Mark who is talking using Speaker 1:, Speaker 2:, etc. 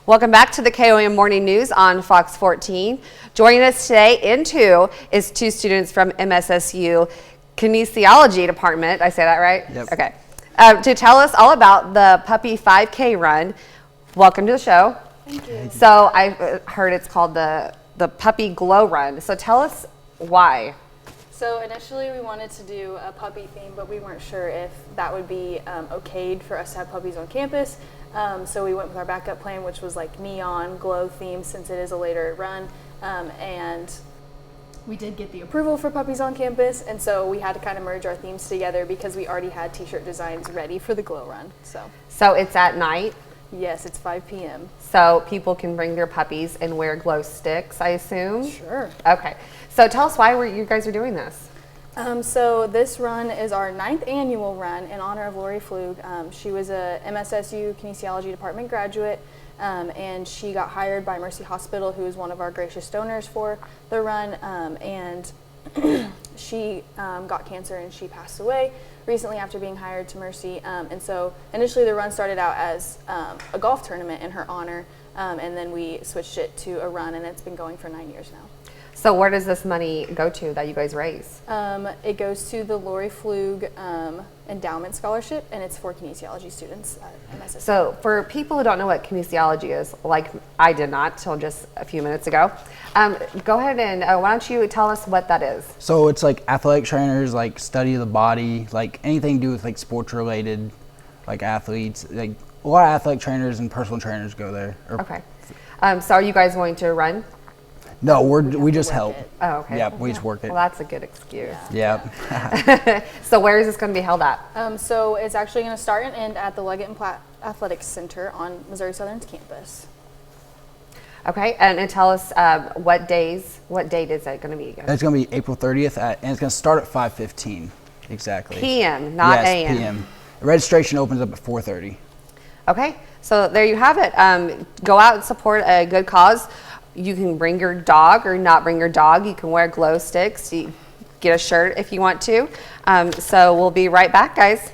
Speaker 1: Welcome back to the KOM Morning News on Fox 14. Joining us today in two is two students from MSSU Kinesiology Department. I say that right?
Speaker 2: Yep.
Speaker 1: Okay. To tell us all about the Puppy 5K run. Welcome to the show.
Speaker 3: Thank you.
Speaker 1: So I heard it's called the Puppy Glow Run. So tell us why.
Speaker 3: So initially we wanted to do a puppy theme, but we weren't sure if that would be okayed for us to have puppies on campus. So we went with our backup plan, which was like neon glow theme since it is a later run. And we did get the approval for puppies on campus, and so we had to kind of merge our themes together because we already had t-shirt designs ready for the glow run.
Speaker 1: So it's at night?
Speaker 3: Yes, it's 5 p.m.
Speaker 1: So people can bring their puppies and wear glow sticks, I assume?
Speaker 3: Sure.
Speaker 1: Okay. So tell us why you guys are doing this.
Speaker 3: So this run is our 9th annual run in honor of Lori Flug. She was a MSSU Kinesiology Department graduate, and she got hired by Mercy Hospital, who is one of our gracious donors for the run, and she got cancer and she passed away recently after being hired to Mercy. And so initially the run started out as a golf tournament in her honor, and then we switched it to a run, and it's been going for 9 years now.
Speaker 1: So where does this money go to that you guys raise?
Speaker 3: It goes to the Lori Flug Endowment Scholarship, and it's for kinesiology students at MSSU.
Speaker 1: So for people who don't know what kinesiology is, like I did not till just a few minutes ago, go ahead and why don't you tell us what that is?
Speaker 2: So it's like athletic trainers, like study of the body, like anything to do with like sports related, like athletes, like a lot of athletic trainers and personal trainers go there.
Speaker 1: Okay. So are you guys going to run?
Speaker 2: No, we just help.
Speaker 1: Oh, okay.
Speaker 2: Yeah, we just work it.
Speaker 1: Well, that's a good excuse.
Speaker 2: Yeah.
Speaker 1: So where is this going to be held at?
Speaker 3: So it's actually going to start and end at the Leggett and Platt Athletics Center on Missouri Southern's campus.
Speaker 1: Okay, and tell us what date is it going to be again?
Speaker 2: It's going to be April 30th, and it's going to start at 5:15 exactly.
Speaker 1: PM, not
Speaker 2: yes,
Speaker 1: AM.
Speaker 2: PM. Registration opens up at 4:30.
Speaker 1: Okay, so there you have it. Go out and support a good cause. You can bring your dog or not bring your dog. You can wear glow sticks. You get a shirt if you want to. So we'll be right back, guys.